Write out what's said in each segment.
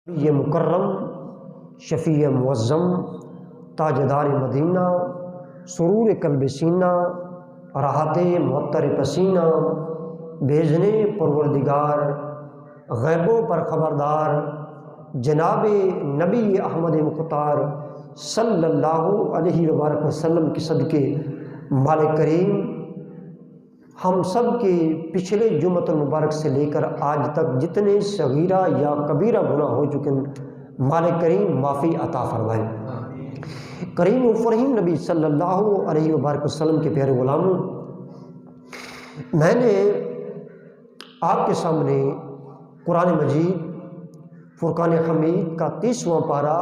یہ مکرم شفیع معظم تاجدار مدینہ سرور قلب سینہ راحت معطر پسینہ بھیجنے پروردگار غیبوں پر خبردار جناب نبی احمد مختار صلی اللہ علیہ وبارک وسلم کے صدقے مالک کریم ہم سب کے پچھلے جمعۃ المبارک سے لے کر آج تک جتنے صغیرہ یا کبیرہ گناہ ہو چکے ہیں مالک کریم معافی عطا فرمائے۔ کریم و فرحیم نبی صلی اللہ علیہ وبارک وسلم کے پیارے غلاموں، میں نے آپ کے سامنے قرآن مجید فرقان حمید کا 30واں پارہ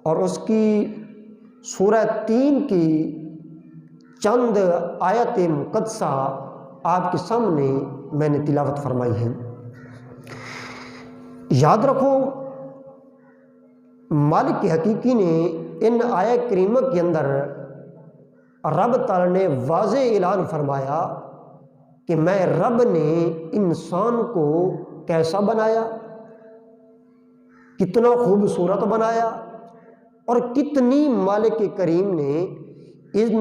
اور اس کی سورہ 3 کی چند آیت مقدسہ آپ کے سامنے میں نے تلاوت فرمائی ہے۔ یاد رکھو، مالک حقیقی نے ان آیت کریمہ کے اندر رب تعالی نے واضح اعلان فرمایا کہ میں رب نے انسان کو کیسا بنایا، کتنا خوبصورت بنایا، اور کتنی مالک کریم نے ان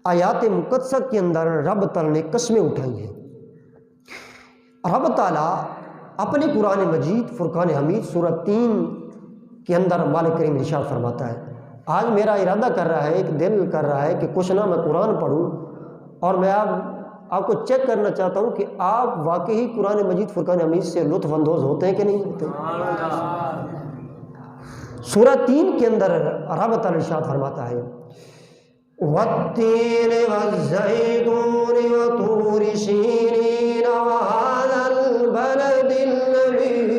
آیات مقدسہ کے اندر رب تعالی نے قسمیں اٹھائی ہیں۔ رب تعالی اپنے قرآن مجید فرقان حمید سورہ 3 کے اندر مالک کریم ارشاد فرماتا ہے۔ آج میرا ارادہ کر رہا ہے، ایک دل کر رہا ہے کہ کچھ نہ میں قرآن پڑھوں، اور میں آپ کو چیک کرنا چاہتا ہوں کہ آپ واقعی قرآن مجید فرقان حمید سے لطف اندوز ہوتے ہیں کہ نہیں ہوتے۔ سورہ 3 کے اندر رب تعالی ارشاد فرماتا ہے، وَالتِّينِ وَالزَّيْتُونِ وَطُورِ سِينِينَ وَهَذَا الْبَلَدِ الْأَمِينِ۔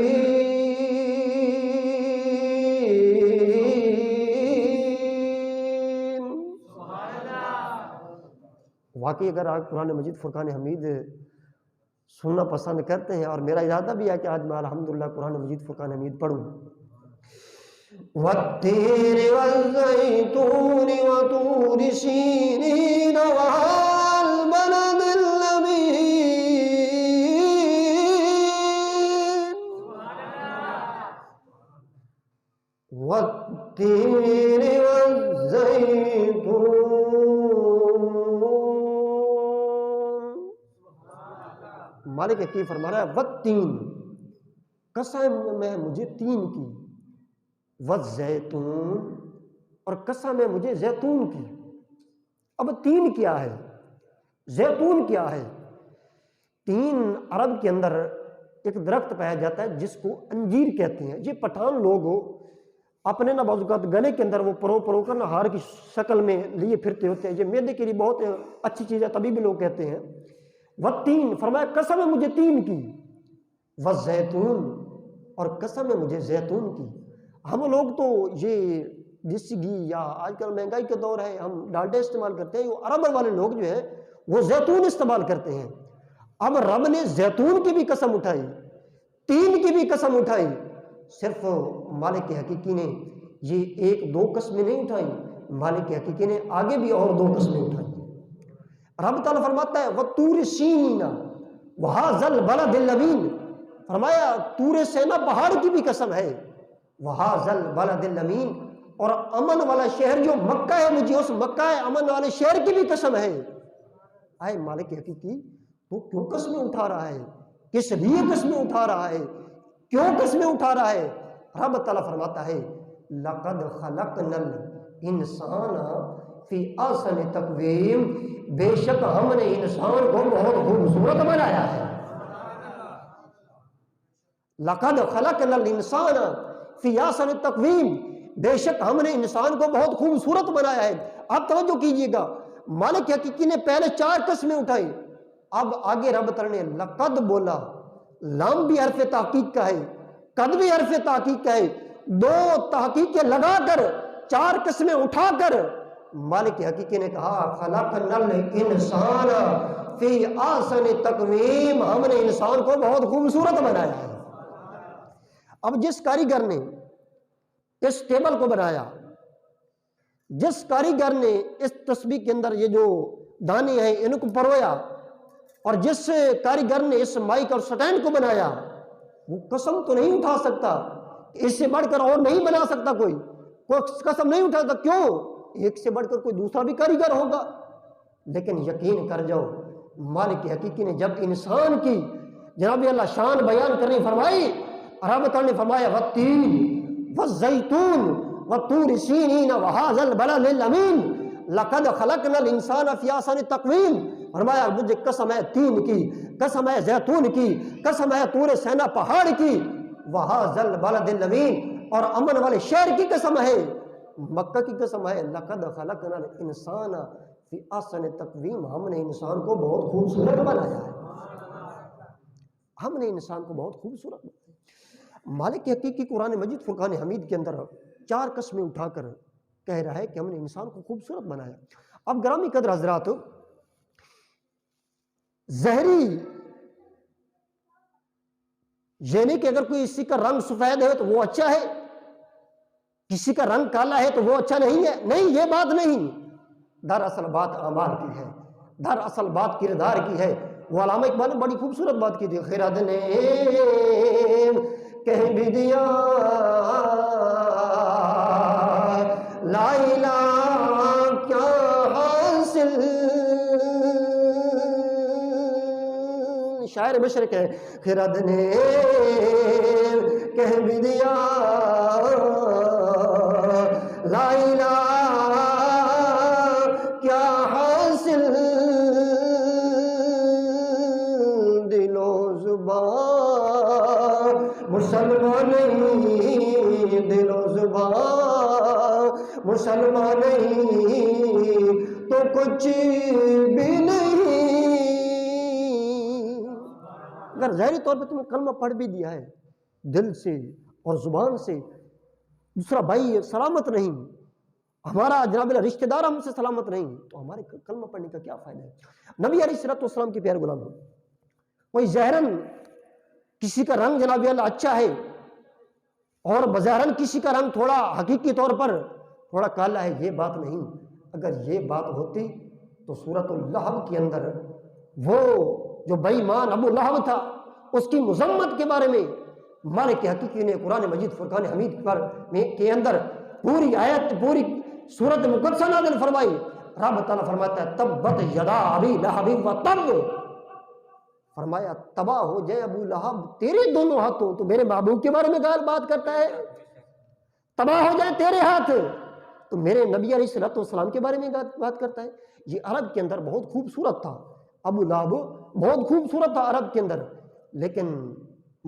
واقعی اگر آپ قرآن مجید فرقان حمید سننا پسند کرتے ہیں، اور میرا ارادہ بھی ہے کہ آج میں الحمدللہ قرآن مجید فرقان حمید پڑھوں، وَالتِّينِ وَالزَّيْتُونِ وَطُورِ سِينِينَ وَهَذَا الْبَلَدِ الْأَمِينِ۔ وَالتِّينِ وَالزَّيْتُونِ، مالک کی فرما رہا ہے والتین، قسم ہے مجھے تین کی، والزیتون، اور قسم ہے مجھے زیتون کی۔ اب تین کیا ہے، زیتون کیا ہے؟ تین عرب کے اندر ایک درخت پایا جاتا ہے جس کو انجیر کہتے ہیں۔ یہ پٹھان لوگ اپنے نہ بعض اوقات گلے کے اندر وہ پرو کر ہار کی شکل میں لیے پھرتے ہوتے ہیں، یہ معدے کے لیے بہت اچھی چیز ہے، تبھی بھی لوگ کہتے ہیں۔ والتین، فرمایا قسم ہے مجھے تین کی، والزیتون، اور قسم ہے مجھے زیتون کی۔ ہم لوگ تو یہ دیسی گھی یا آج کل مہنگائی کا دور ہے، ہم ڈالڈا استعمال کرتے ہیں، وہ عرب والے لوگ جو ہیں وہ زیتون استعمال کرتے ہیں۔ اب رب نے زیتون کی بھی قسم اٹھائی، تین کی بھی قسم اٹھائی۔ صرف مالک حقیقی نے یہ ایک دو قسمیں نہیں اٹھائی، مالک حقیقی نے آگے بھی اور دو قسمیں اٹھائی۔ رب تعالیٰ فرماتا ہے وَطُورِ سِینِینَ وَهَذَا الْبَلَدِ الْأَمِینِ، فرمایا طور سینا پہاڑ کی بھی قسم ہے، وَهَذَا الْبَلَدِ الْأَمِینِ، اور امن والا شہر جو مکہ ہے، مجھے اس مکہ امن والے شہر کی بھی قسم ہے۔ آئے مالک حقیقی، تو کیوں قسمیں اٹھا رہا ہے؟ کس لیے قسمیں اٹھا رہا ہے؟ کیوں قسمیں اٹھا رہا ہے؟ رب تعالیٰ فرماتا ہے لَقَدْ خَلَقْنَا الْإِنسَانَ فِي أَحْسَنِ تَقْوِیمٍ، بے شک ہم نے انسان کو بہت خوبصورت بنایا ہے۔ لَقَدْ خَلَقْنَا الْإِنسَانَ فِي أَحْسَنِ تَقْوِیمٍ، بے شک ہم نے انسان کو بہت خوبصورت بنایا ہے۔ اب توجہ کیجئے گا، مالک حقیقی نے پہلے 4 قسمیں اٹھائی، اب آگے رب تعالی نے لقد بولا، لام بھی حرف تحقیق کا ہے، قد بھی حرف تحقیق کا ہے، 2 تحقیقیں لگا کر 4 قسمیں اٹھا کر مالک حقیقی نے کہا خلقنا الانسان فی احسن تقویم، ہم نے انسان کو بہت خوبصورت بنایا ہے۔ اب جس کاریگر نے اس ٹیبل کو بنایا، جس کاریگر نے اس تسبیح کے اندر یہ جو دانے ہیں ان کو پرویا، اور جس کاریگر نے اس مائک اور سٹینڈ کو بنایا، وہ قسم تو نہیں اٹھا سکتا، اس سے بڑھ کر اور نہیں بنا سکتا، کوئی قسم نہیں اٹھا سکتا، کیوں؟ ایک سے بڑھ کر کوئی دوسرا بھی کاریگر ہوگا۔ لیکن یقین کر جاؤ، مالک حقیقی نے جب انسان کی جناب اللہ شان بیان کرنی فرمائی، رب تعالیٰ نے فرمایا والتین والزیتون والطور سینین وہذا البلد الامین لقد خلقنا الانسان فی احسن تقویم۔ فرمایا مجھے قسم ہے تین کی، قسم ہے زیتون کی، قسم ہے طور سینا پہاڑ کی، وہذا البلد الامین اور امن والے شہر کی قسم ہے، مکہ کی قسم ہے، لقد خلقنا الانسان فی احسن تقویم، ہم نے انسان کو بہت خوبصورت بنایا ہے، ہم نے انسان کو بہت خوبصورت بنایا۔ مالک حقیقی قرآن مجید فرقان حمید کے اندر 4 قسمیں اٹھا کر کہہ رہا ہے کہ ہم نے انسان کو خوبصورت بنایا۔ اب گرامی قدر حضرات، ظاہری یعنی کہ اگر کوئی کسی کا رنگ سفید ہے تو وہ اچھا ہے، کسی کا رنگ کالا ہے تو وہ اچھا نہیں ہے، نہیں، یہ بات نہیں، دراصل بات اعمال کی ہے، دراصل بات کردار کی ہے۔ وہ علامہ اقبال نے بڑی خوبصورت بات کی تھی، خرد نے کہہ بھی دیا لا الہ کیا حاصل، شاعر مشرق ہے، خرد نے کہہ بھی دیا لا الہ کیا حاصل، دل و زبان مسلمان نہیں، دل و زبان مسلمان نہیں تو کچھ بھی نہیں۔ اگر ظاہری طور پہ تمہیں کلمہ پڑھ بھی دیا ہے دل سے اور زبان سے، دوسرا بھائی سلامت نہیں، ہمارا جناب رشتہ دار ہم سے سلامت نہیں، تو ہمارے کلمہ پڑھنے کا کیا فائدہ ہے؟ نبی علیہ الصلوۃ والسلام کے پیارے غلام، کوئی ظاہراً کسی کا رنگ جناب اللہ اچھا ہے اور بظاہراً کسی کا رنگ تھوڑا حقیقی طور پر تھوڑا کالا ہے، یہ بات نہیں۔ اگر یہ بات ہوتی تو سورۃ اللہب کے اندر وہ جو بے ایمان ابو لہب تھا، اس کی مذمت کے بارے میں مالک حقیقی نے قرآن مجید فرقان حمید کے اندر پوری آیت، پوری سورت مقدسہ نازل فرمائی۔ رب تعالیٰ فرماتا ہے تبت یدا ابی لہب و تب، فرمایا تباہ ہو جائے ابو لہب تیرے دونوں ہاتھوں، تو میرے محبوب کے بارے میں بات کرتا ہے، تباہ ہو جائے تیرے ہاتھ، تو میرے نبی علیہ الصلوۃ والسلام کے بارے میں بات کرتا ہے۔ یہ عرب کے اندر بہت خوبصورت تھا، ابو لہب بہت خوبصورت تھا عرب کے اندر، لیکن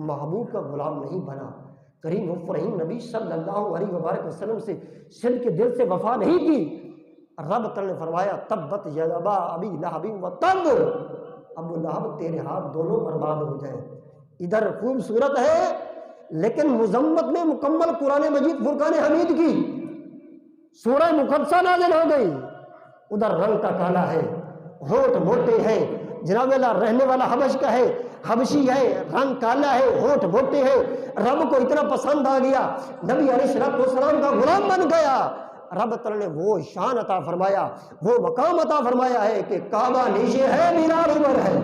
محبوب کا غلام نہیں بنا، کریم و فرحیم نبی صلی اللہ علیہ وبارک وسلم سے سل کے دل سے وفا نہیں کی۔ رب تعالیٰ نے فرمایا تبت یدا ابی لہب و تب، ابو لہب تیرے ہاتھ دونوں برباد ہو جائے۔ ادھر خوبصورت ہے لیکن مذمت میں مکمل قرآن مجید فرقان حمید کی سورہ مقدسہ نازل ہو گئی، ادھر رنگ کا کالا ہے، ہونٹ موٹے ہیں، جناب اللہ رہنے والا حبش کا ہے، حبشی ہے، رنگ کالا ہے، ہونٹ موٹے ہیں، رب کو اتنا پسند آ گیا، نبی علیہ السلام کا غلام بن گیا۔ رب تعالیٰ نے وہ شان عطا فرمایا، وہ مقام عطا فرمایا ہے کہ کعبہ نیچے ہے، مینار اوپر ہے،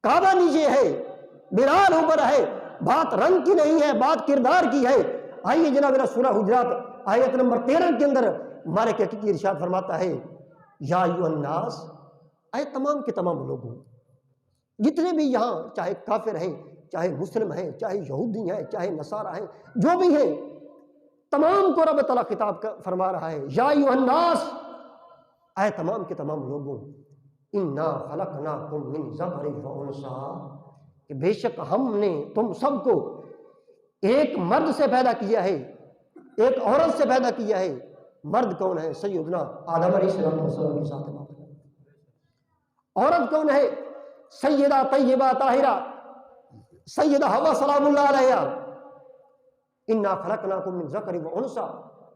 کعبہ نیچے ہے، مینار اوپر ہے۔ بات رنگ کی نہیں ہے، بات کردار کی ہے۔ آئیے جناب سورہ حجرات آیت نمبر 13 کے اندر مالک حقیقی ارشاد فرماتا ہے یا ایھا الناس، اے تمام کے تمام لوگوں، جتنے بھی یہاں چاہے کافر ہیں، چاہے مسلم ہیں، چاہے یہودی ہیں، چاہے نصارہ ہیں، جو بھی ہیں، تمام کو رب تعالیٰ خطاب فرما رہا ہے یا ایھا الناس، اے تمام کے تمام لوگوں، انا خلقناکم من ذکر و انثی، کہ بے شک ہم نے تم سب کو ایک مرد سے پیدا کیا ہے، ایک عورت سے پیدا کیا ہے۔ مرد کون ہے؟ سیدنا آدم علیہ السلام کے ساتھ بات۔ عورت کون ہے؟ سیدہ طیبہ طاہرہ سیدہ حوا سلام اللہ علیہا۔ انا خلقناکم من ذکر و انثی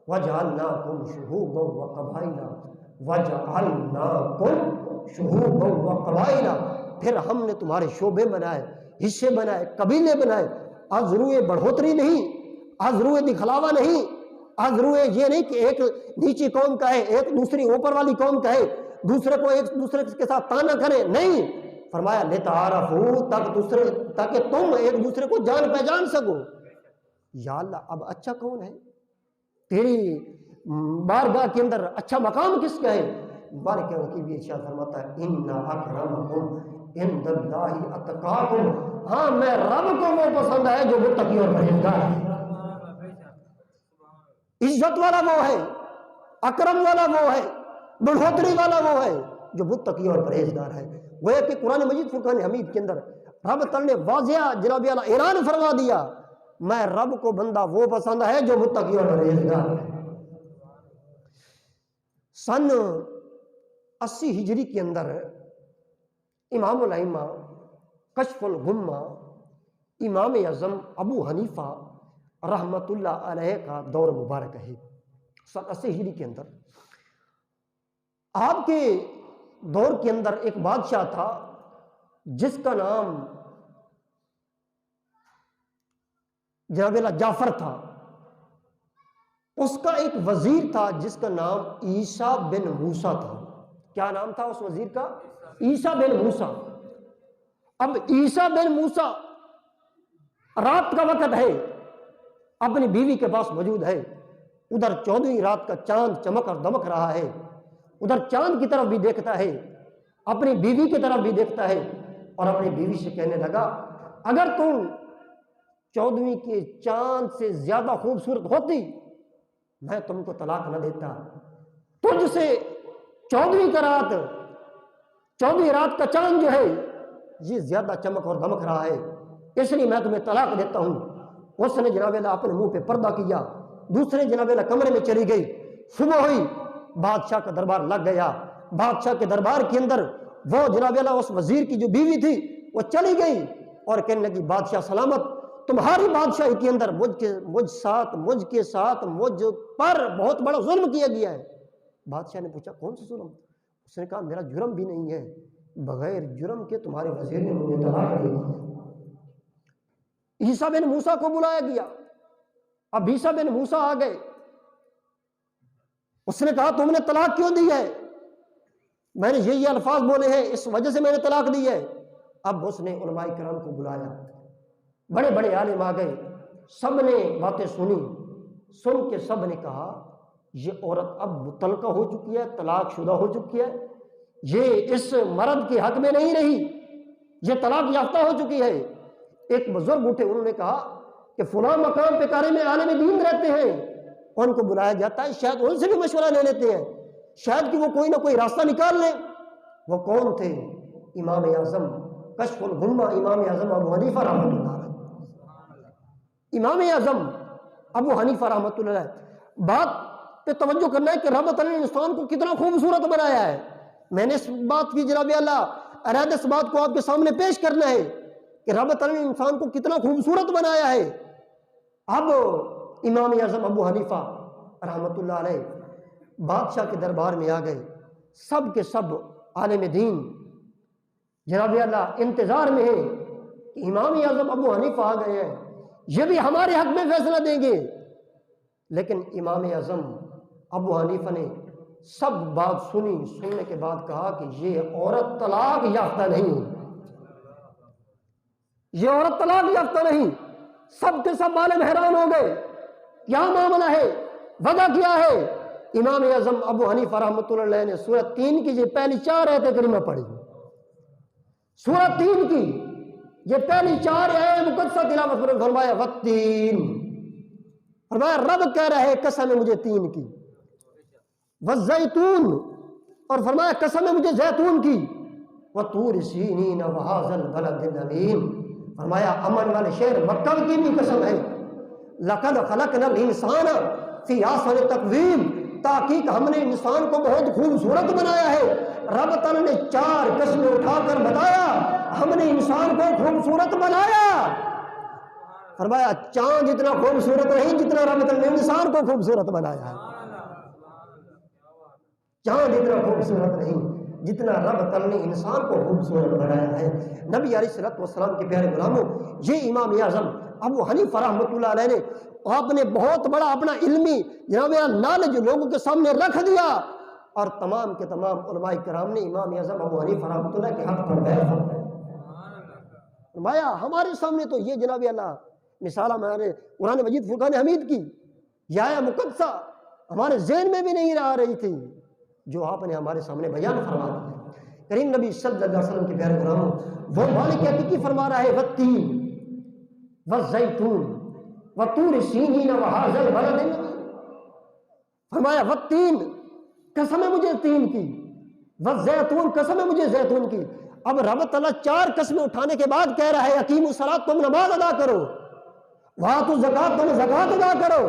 وجعلناکم شعوبا وقبائل وقبائل، پھر ہم نے تمہارے شعبے بنائے، حصے بنائے، قبیلے بنائے، از روئے بڑھوتری نہیں، از روئے دکھلاوا نہیں، از روئے یہ نہیں کہ ایک نیچی قوم کا ہے ایک دوسری اوپر والی قوم کا ہے، دوسرے کو ایک دوسرے کے ساتھ تانا کرے، نہیں، فرمایا لتعارفوا تاکہ تم ایک دوسرے کو جان پہچان سکو۔ یا اللہ اب اچھا کون ہے تیری بارگاہ کے اندر، اچھا مقام کس کا ہے؟ بارگاہ کی بھی ارشاد فرماتا ہے ان اکرمکم عند اللہ اتقاکم، ہاں میں رب کو وہ پسند ہے جو متقی اور پرہیزگار ہے۔ عزت والا وہ ہے، اکرم والا وہ ہے، بڑھوتری والا وہ ہے جو متقی اور پرہیزگار ہے۔ وہ ہے کہ قرآن مجید فرقان حمید کے اندر رب تعالی نے واضح جناب اعلیٰ اعلان فرما دیا، میں رب کو بندہ وہ پسند ہے جو متقی اور پرہیزگار ہے۔ سن 80 ہجری کے اندر امام الائمہ کشف الغمہ امام اعظم ابو حنیفہ رحمت اللہ علیہ کا دور مبارک ہے۔ سن 80 ہجری کے اندر آپ کے دور کے اندر ایک بادشاہ تھا جس کا نام جناب جعفر تھا۔ اس کا ایک وزیر تھا جس کا نام عیسیٰ بن موسیٰ تھا۔ کیا نام تھا اس وزیر کا؟ عیسیٰ بن موسیٰ۔ اب عیسیٰ بن موسیٰ رات کا وقت ہے، اپنی بیوی کے پاس موجود ہے، ادھر 14ویں رات کا چاند چمک اور دمک رہا ہے، ادھر چاند کی طرف بھی دیکھتا ہے، اپنی بیوی کی طرف بھی دیکھتا ہے، اور اپنی بیوی سے کہنے لگا اگر تم 14ویں کے چاند سے زیادہ خوبصورت ہوتی میں تم کو طلاق نہ دیتا، تجھ سے 14ویں رات کا چاند جو ہے یہ زیادہ چمک اور دمک رہا ہے، اس لیے میں تمہیں طلاق دیتا ہوں۔ اس نے جناب اللہ اپنے منہ پہ پردہ کیا، دوسرے جناب اللہ کمرے میں چلی گئی۔ صبح ہوئی، بادشاہ کا دربار لگ گیا۔ بادشاہ کے دربار کے اندر وہ جناب اللہ اس وزیر کی جو بیوی تھی وہ چلی گئی اور کہنے لگی بادشاہ سلامت، تمہاری بادشاہی کے اندر مجھ کے ساتھ مجھ پر بہت بڑا ظلم کیا گیا ہے۔ بادشاہ نے پوچھا کون سا ظلم؟ اس نے کہا میرا جرم بھی نہیں ہے، بغیر جرم کے تمہارے وزیر نے مجھے طلاق دے دی۔ عیسیٰ بن موسیٰ کو بلایا گیا۔ اب عیسیٰ بن موسیٰ آ گئے۔ اس نے کہا تم نے طلاق کیوں دی ہے؟ میں نے یہ الفاظ بولے ہیں، اس وجہ سے میں نے طلاق دی ہے۔ اب اس نے علماء کرام کو بلایا، بڑے بڑے عالم آ گئے، سب نے باتیں سنی، سن کے سب نے کہا یہ عورت اب مطلقہ ہو چکی ہے، طلاق شدہ ہو چکی ہے، یہ اس مرد کے حق میں نہیں رہی، یہ طلاق یافتہ ہو چکی ہے۔ ایک بزرگ اٹھے، انہوں نے کہا کہ فلاں مقام پہ قاری میں عالم دین رہتے ہیں، ان کو بلایا جاتا ہے، شاید ان سے بھی مشورہ لے لیتے ہیں، شاید کہ وہ کوئی نہ کوئی راستہ نکال لیں۔ وہ کون تھے؟ امام اعظم کشف الغمہ امام اعظم ابو حنیفہ رحمۃ اللہ علیہ۔ امام اعظم ابو حنیفہ رحمۃ اللہ علیہ بات پہ توجہ کرنا ہے کہ رب تعالیٰ نے انسان کو کتنا خوبصورت بنایا ہے۔ میں نے اس بات کی جناب اللہ اراد اس بات کو آپ کے سامنے پیش کرنا ہے کہ رب تعالیٰ نے انسان کو کتنا خوبصورت بنایا ہے۔ اب امام اعظم ابو حنیفہ رحمۃ اللہ علیہ بادشاہ کے دربار میں آ گئے، سب کے سب عالم دین جناب اللہ انتظار میں ہے کہ امام اعظم ابو حنیفہ آ گئے ہیں، یہ بھی ہمارے حق میں فیصلہ دیں گے۔ لیکن امام اعظم ابو حنیفہ نے سب بات سنی، سننے کے بعد کہا کہ یہ عورت طلاق یافتہ نہیں، یہ عورت طلاق یافتہ نہیں۔ سب کے سب عالم حیران ہو گئے، کیا معاملہ ہے، وجہ کیا ہے؟ امام اعظم ابو حنیفہ رحمۃ اللہ علیہ نے سورۃ 3 کی یہ پہلی 4 آیتیں کریمہ پڑھی۔ سورۃ 3 کی یہ پہلی 4 آیتیں مقدسہ تلاوت فرمایا والتین، فرمایا رب کہہ رہا ہے قسم ہے مجھے تین کی، والزیتون، اور فرمایا قسم ہے مجھے زیتون کی، وطور سینین وہذا البلد الامین، فرمایا امن والے شہر مکہ کی بھی قسم ہے، لقد خلقنا الانسان فی احسن تقویم، تحقیق ہم نے انسان کو بہت خوبصورت بنایا ہے۔ رب تعالیٰ نے 4 قسمیں اٹھا کر بتایا ہم نے انسان کو خوبصورت بنایا۔ فرمایا چاند اتنا خوبصورت نہیں جتنا رب تعالیٰ نے انسان کو خوبصورت بنایا ہے، چاند اتنا خوبصورت نہیں جتنا رب تعالیٰ نے انسان کو خوبصورت بنایا ہے۔ نبی علیہ الصلوۃ والسلام کے پیارے غلاموں، یہ امام اعظم ابو حنیفہ رحمۃ اللہ علیہ نے آپ نے بہت بڑا اپنا علمی جناب نالج لوگوں کے سامنے رکھ دیا، اور تمام کے تمام علماء کرام نے امام اعظم ابو حنیفہ رحمۃ اللہ کے حق پر بیعت فرمائی۔ فرمایا ہمارے سامنے تو یہ جناب اللہ مثال ہمارے قرآن مجید فرقان حمید کی یہ آیا مقدسہ ہمارے ذہن میں بھی نہیں آ رہی تھی جو آپ نے ہمارے سامنے بیان فرما دیا۔ کریم نبی صلی اللہ علیہ وسلم کے پیارے غلاموں، وہ مالک حقیقی فرما رہا ہے والتین والزیتون وطور سینین وہذا البلد الامین، فرمایا والتین قسم ہے مجھے تین کی، والزیتون قسم ہے مجھے زیتون کی۔ اب رب تعالیٰ 4 قسمیں اٹھانے کے بعد کہہ رہا ہے اقیموا الصلاۃ، تم نماز ادا کرو، وآتوا الزکوٰۃ، تم زکوٰۃ ادا کرو۔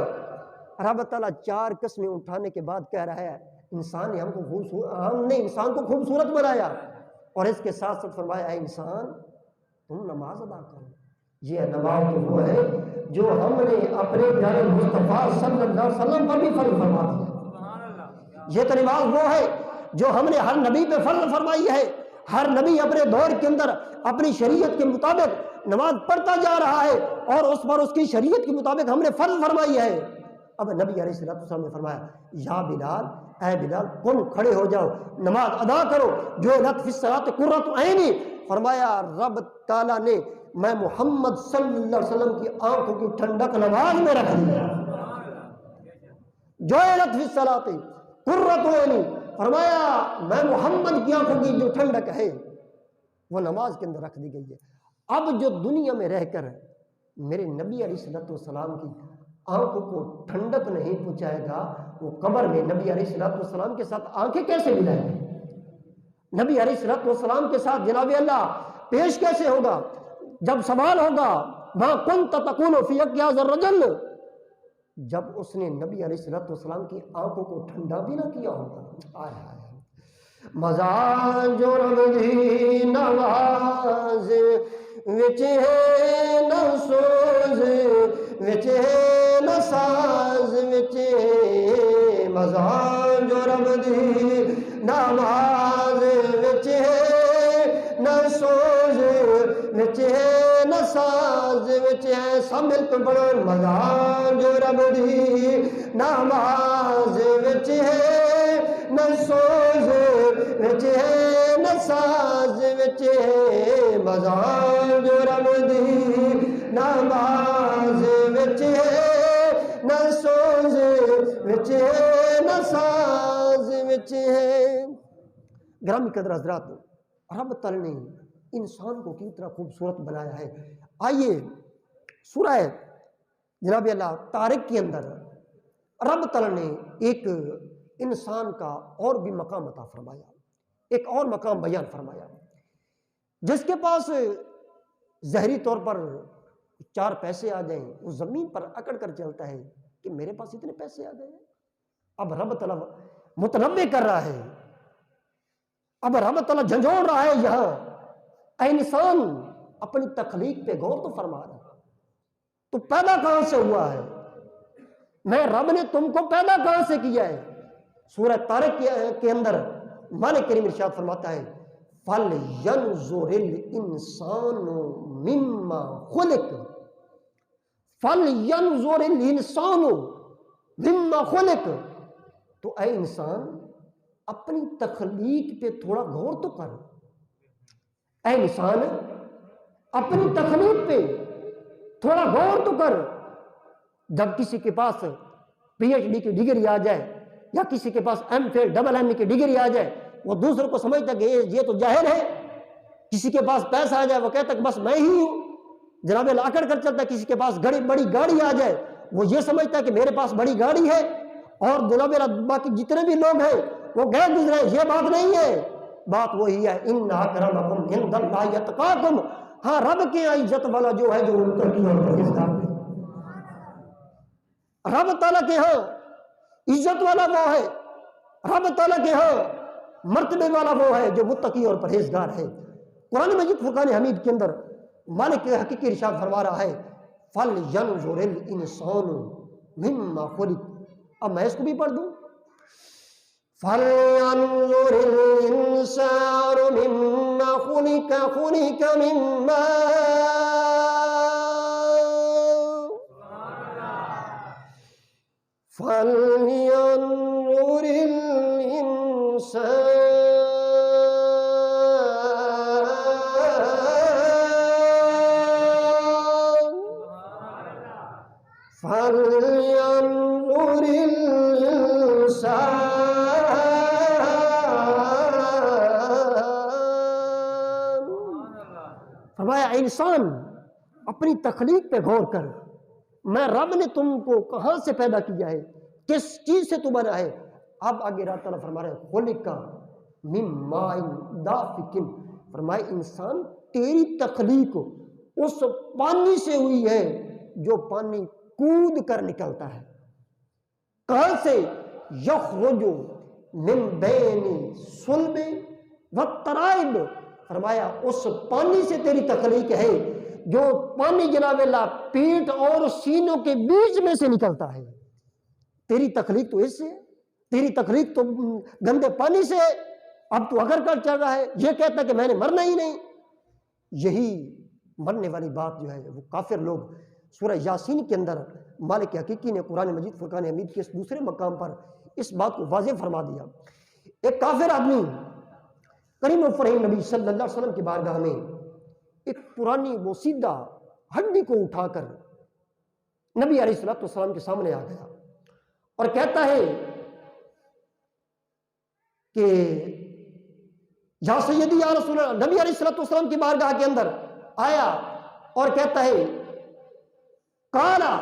رب تعالیٰ 4 قسمیں اٹھانے کے بعد کہہ رہا ہے انسان نے ہم نے انسان کو خوبصورت بنایا، اور اس کے ساتھ ساتھ فرمایا اے انسان تم نماز ادا کرو۔ یہ نماز تو وہ ہے جو ہم نے اپنے پیارے مصطفیٰ صلی اللہ علیہ وسلم پر بھی فرض فرما دیا۔ یہ تو نماز وہ ہے جو ہم نے ہر نبی پہ فرض فرمائی ہے، ہر نبی اپنے دور کے اندر اپنی شریعت کے مطابق نماز پڑھتا جا رہا ہے، اور اس پر اس کی شریعت کے مطابق ہم نے فرض فرمائی ہے۔ اب نبی علیہ السلام نے فرمایا یا بلال، اے بلال قم، کھڑے ہو جاؤ، نماز ادا کرو، جو لت فی الصلاۃ قرۃ عینی، فرمایا رب تعالیٰ نے میں محمد صلی اللہ علیہ وسلم کی آنکھوں کی ٹھنڈک نماز میں رکھ دی، جو لت فی الصلاۃ قرۃ عینی، فرمایا میں محمد کی آنکھوں کی جو ٹھنڈک ہے وہ نماز کے اندر رکھ دی گئی ہے۔ اب جو دنیا میں رہ کر میرے نبی علیہ السلام کی آنکھوں کو ٹھنڈک نہیں پہنچائے گا، وہ قبر میں نبی علیہ السلام کے ساتھ آنکھیں کیسے ملائیں گے؟ نبی علیہ السلام کے ساتھ جناب اللہ پیش کیسے ہوگا؟ جب سوال ہوگا ما کنت تقول فی حق الرجل، جب اس نے نبی علیہ السلام کی آنکھوں کو ٹھنڈا بھی نہ کیا ہوگا۔ آئے مزاج جو رمضی نواز وچ ہے نہ سوز وچ ہے نہ ساز وچ مزاج جو رمضی نواز وچ ہے نہ سوز وچ ہے نہ ساز وچ ہے، سب مل کے پڑھو مزاج جو رمضی نواز وچ ہے نہ سوز وچ ہے نہ ساز وچ ہے، مزاج جو رمضی نماز وچ ہے نہ سوز وچ ہے نہ ساز وچ ہے۔ گرامی قدر حضرات، رب تعالیٰ نے انسان کو کتنا خوبصورت بنایا ہے۔ آئیے سورہ جناب اللہ طارق کے اندر رب تعالیٰ نے ایک انسان کا اور بھی مقام عطا فرمایا، ایک اور مقام بیان فرمایا۔ جس کے پاس ظاہری طور پر 4 پیسے آ جائیں، وہ زمین پر اکڑ کر چلتا ہے کہ میرے پاس اتنے پیسے آ گئے۔ اب رب تعالیٰ متنبع کر رہا ہے، اب رب تعالیٰ جھنجھوڑ رہا ہے یہاں، اے انسان اپنی تخلیق پہ غور تو فرما رہا، تو پیدا کہاں سے ہوا ہے؟ میں رب نے تم کو پیدا کہاں سے کیا ہے؟ سورہ طارق کے اندر مالک کریم ارشاد فرماتا ہے فَلْيَنْظُرِ الْإِنسَانُ مِمَّا خُلِقَ، فَلْيَنْظُرِ الْإِنسَانُ مِمَّا خُلِقَ، تو اے انسان اپنی تخلیق پہ تھوڑا غور تو کر، اے انسان اپنی تخلیق پہ تھوڑا غور تو کر۔ جب کسی کے پاس پی ایچ ڈی کی ڈگری آ جائے یا کسی کے پاس ایم فل ڈبل ایم کی ڈگری آ جائے، وہ دوسروں کو سمجھتا کہ یہ تو جاہل ہے۔ کسی کے پاس پیسہ آ جائے وہ کہتا کہ بس میں ہی ہوں، جناب اللہ اکڑ کر چلتا ہے۔ کسی کے پاس بڑی گاڑی آ جائے وہ یہ سمجھتا ہے کہ میرے پاس بڑی گاڑی ہے، اور جناب اللہ باقی جتنے بھی لوگ ہیں وہ غیر گزرے۔ یہ بات نہیں ہے، بات وہی ہے ان اکرمکم عند اللہ اتقاکم، ہاں رب کے یہاں عزت والا جو ہے جو متقی اور پرہیزگار ہے۔ رب تعالیٰ کے ہاں عزت والا وہ ہے، رب تعالیٰ کے ہاں مرتبے والا وہ ہے جو متقی اور پرہیزگار ہے۔ قرآن مجید فرقان حمید کے اندر مالک حقیقی ارشاد فرما رہا ہے فَلْيَنْظُرِ الْإِنسَانُ مِمَّا خُلِقَ۔ اب میں اس کو بھی پڑھ دوں، فَلْيَنْظُرِ الْإِنسَانُ مِمَّا خُلِقَ، خُلِقَ مِن مَّاءٍ، فَلْيَنْظُرِ الْإِنسَانُ فَلْيَنْظُرِ الْإِنسَانُ، فرمایا انسان اپنی تخلیق پہ غور کر، میں رب نے تم کو کہاں سے پیدا کیا ہے، کس چیز سے تو بنا ہے۔ اب آگے اللہ تعالیٰ فرما رہے ہیں خُلِقَ مِن مَاءٍ دَافِقٍ، فرمایا انسان تیری تخلیق اس پانی سے ہوئی ہے جو پانی کود کر نکلتا ہے۔ کہاں سے؟ یخرج من بین صلب والترائب، فرمایا اس پانی سے تیری تخلیق ہے جو پانی جناب اللہ پیٹ اور سینوں کے بیچ میں سے نکلتا ہے۔ تیری تخلیق تو اس سے ہے، تیری تخلیق تو گندے پانی سے ہے، اب تو اگر کر چل رہا ہے، یہ کہتا ہے کہ میں نے مرنا ہی نہیں۔ یہی مرنے والی بات جو ہے وہ کافر لوگ سورہ یاسین کے اندر مالک حقیقی نے قرآن مجید فرقان حمید کے اس دوسرے مقام پر اس بات کو واضح فرما دیا۔ ایک کافر آدمی کریم و فریم نبی صلی اللہ علیہ وسلم کی بارگاہ میں ایک پرانی بوسیدہ ہڈی کو اٹھا کر نبی علیہ السلام کے سامنے آ گیا اور کہتا ہے کہ یا سیدی یا رسول اللہ، نبی علیہ السلام کی بارگاہ کے اندر آیا اور کہتا ہے قالا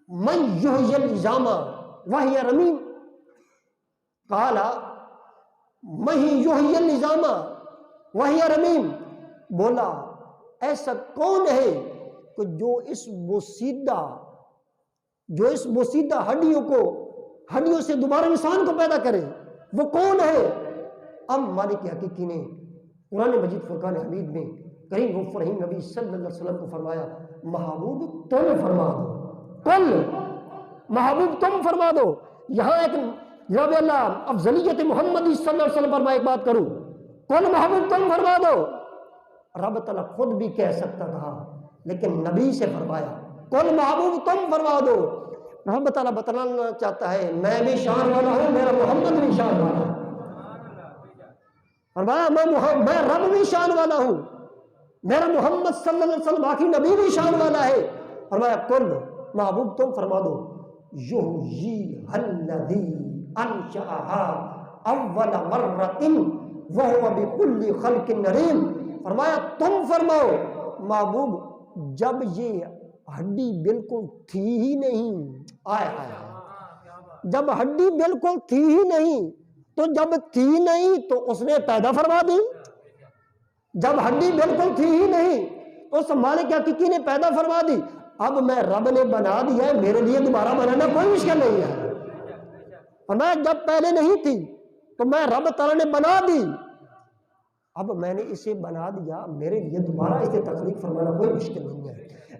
من یحیی العظام وہی رمیم، قالا من یحیی العظام وہی رمیم، بولا ایسا کون ہے کہ جو اس بوسیدہ ہڈیوں سے دوبارہ انسان کو پیدا کرے، وہ کون ہے؟ اب مالک حقیقی نے قرآن مجید فرقان حمید میں کریم و فرحیم نبی صلی اللہ علیہ وسلم کو فرمایا محبوب تم فرما دو، کل محبوب تم فرما دو۔ یہاں ایک جناب اللہ افضلیت محمدی صلی اللہ علیہ وسلم پر میں ایک بات کروں، کل محبوب تم فرما دو۔ رب تعالیٰ خود بھی کہہ سکتا تھا لیکن نبی سے فرمایا کل محبوب تم فرما دو۔ رب تعالیٰ بتلانا چاہتا ہے میں بھی شان والا ہوں، میرا محمد بھی شان والا ہے، فرمایا میں رب بھی شان والا ہوں، میرا محمد صلی اللہ علیہ وسلم باقی نبی بھی شان والا ہے، فرمایا کل محبوب تم فرما دو یحییھا الذی انشأھا اول مرۃ وہو بکل خلق علیم، فرمایا تم فرماؤ محبوب جب یہ ہڈی بالکل تھی ہی نہیں، جب ہڈی بالکل تھی ہی نہیں تو جب تھی نہیں تو اس نے پیدا فرما دی، جب ہڈی بالکل تھی ہی نہیں تو اس مالک حقیقی نے پیدا فرما دی۔ اب میں رب نے بنا دیا ہے، میرے لیے دوبارہ بنانا کوئی مشکل نہیں ہے، فرمایا جب پہلے نہیں تھی تو میں رب تعالیٰ نے بنا دی، اب میں نے اسے بنا دیا، میرے لیے دوبارہ اسے تخلیق فرمانا کوئی مشکل نہیں ہے۔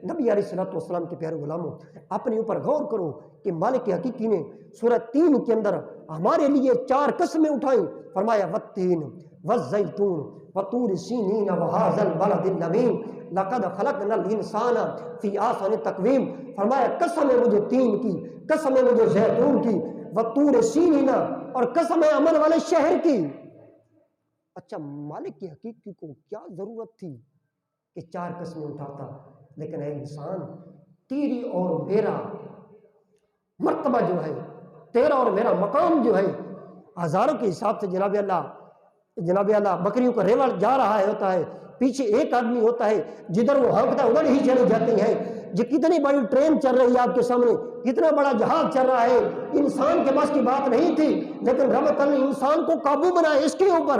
نبی علیہ السلام کے پیارے غلاموں اپنے اوپر غور کرو کہ مالک حقیقی نے سورہ 3 کے اندر ہمارے لیے 4 قسمیں اٹھائیں، فرمایا والتین والزیتون وطور سینین وہذا البلد الامین لقد خلقنا الانسان فی احسن تقویم، فرمایا قسم ہے مجھے تین کی، قسم ہے مجھے زیتون کی، وطور سینین اور قسم ہے امن والے شہر کی۔ اچھا مالک کی حقیقی کو کیا ضرورت تھی کہ 4 قسمیں اٹھاتا، لیکن اے انسان تیری اور میرا مرتبہ جو ہے، تیرا اور میرا مقام جو ہے ہزاروں کے حساب سے جناب اللہ بکریوں کا ریوڑ جا رہا ہے ہوتا ہے، پیچھے ایک آدمی ہوتا ہے جدھر وہ ہانکتا ہے ادھر ہی چلی جاتی ہے، جو کتنی بڑی ٹرین چل رہی ہے آپ کے سامنے، کتنا بڑا جہاز چل رہا ہے، انسان کے بس کی بات نہیں تھی لیکن رب تعالیٰ نے انسان کو قابو بنایا اس کے اوپر۔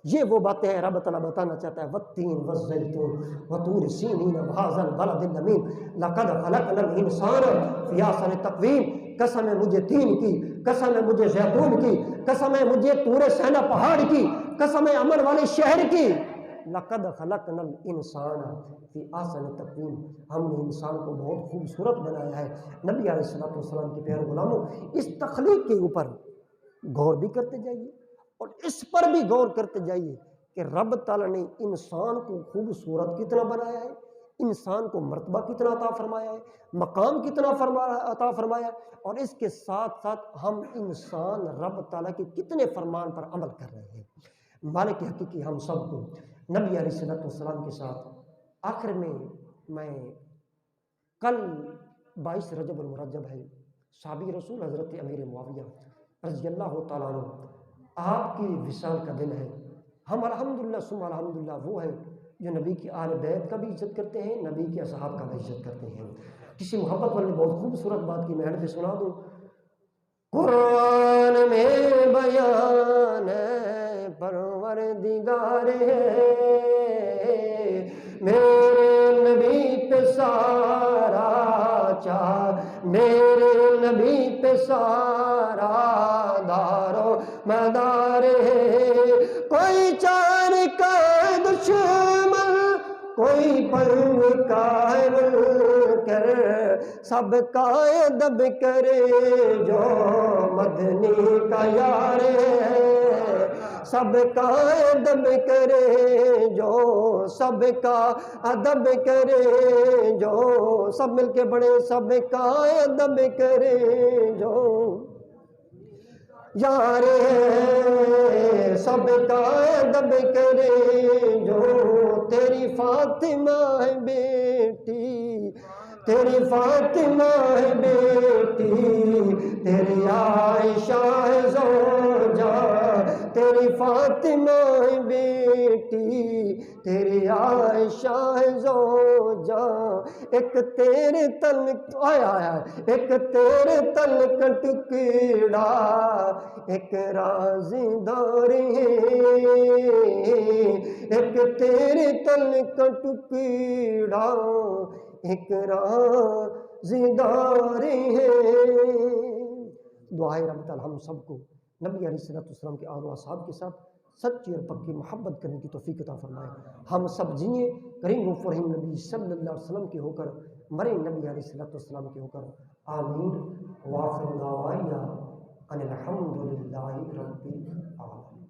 یہ وہ باتیں ہیں رب تعالیٰ بتانا چاہتا ہے والتین والزیتون وطور سینین وہذا البلد الامین لقد خلقنا الانسان فی احسن تقویم، قسم ہے مجھے تین کی، قسم ہے مجھے زیتون کی، قسم ہے مجھے طور سینا پہاڑ کی، قسم ہے امن والے شہر کی، لقد خلقنا الانسان فی احسن تقویم، ہم نے انسان کو بہت خوبصورت بنایا ہے۔ نبی علیہ السلام کے پیارے غلاموں اس تخلیق کے اوپر غور بھی کرتے جائیے اور اس پر بھی غور کرتے جائیے کہ رب تعالیٰ نے انسان کو خوبصورت کتنا بنایا ہے، انسان کو مرتبہ کتنا عطا فرمایا ہے، مقام کتنا عطا فرمایا ہے، اور اس کے ساتھ ساتھ ہم انسان رب تعالیٰ کے کتنے فرمان پر عمل کر رہے ہیں۔ مالک حقیقی ہم سب کو نبی علیہ السلام کے ساتھ آخر میں کل 22 رجب المرجب ہے، صحابی رسول حضرت امیر معاویہ رضی اللہ تعالیٰ عنہ آپ کی وصال کا دن ہے۔ ہم الحمدللہ ثم الحمدللہ وہ ہے جو نبی کی آل بیت کا بھی عزت کرتے ہیں، نبی کے اصحاب کا بھی عزت کرتے ہیں۔ کسی محبت والے بہت خوبصورت بات کی میں پہ سنا دوں۔ قرآن میں بیان ہے پروردگار ہے، میرے نبی پہ سارا چاہ، میرے نبی پہ سارا دارو مدار ہے۔ کوئی چار کا دشمن، کوئی پنگ کا منکر، سب کا ادب کرے جو مدنی کا یار ہے، سب کا ادب کرے جو، سب کا ادب کرے جو، سب مل کے بڑے، سب کا ادب کرے جو یار ہے، سب کا ادب کرے جو۔ تیری فاطمہ ہے بیٹی، تیری فاطمہ ہے بیٹی، تیری عائشہ ہے زوجہ، تیری فاطمہ ہے بیٹی، تیری عائشہ ہے زوجہ۔ ایک تیرے تن آیا ایک تیرے تن کا ٹکڑا، ایک رازدار ہے، ایک تیرے تن کا ٹکڑا، ایک رازدار ہے۔ دعائے رحمت ہم سب کو نبی علیہ السلام کے آل و اصحاب کے ساتھ سچی اور پکی محبت کرنے کی توفیق عطا فرمائے۔ ہم سب جئیں کریم و رحیم نبی صلی اللہ علیہ وسلم کے ہو کر، مرے نبی علیہ السلام کے ہو کر۔ آمین۔ وآخر دعوانا ان الحمد للہ رب العالمین۔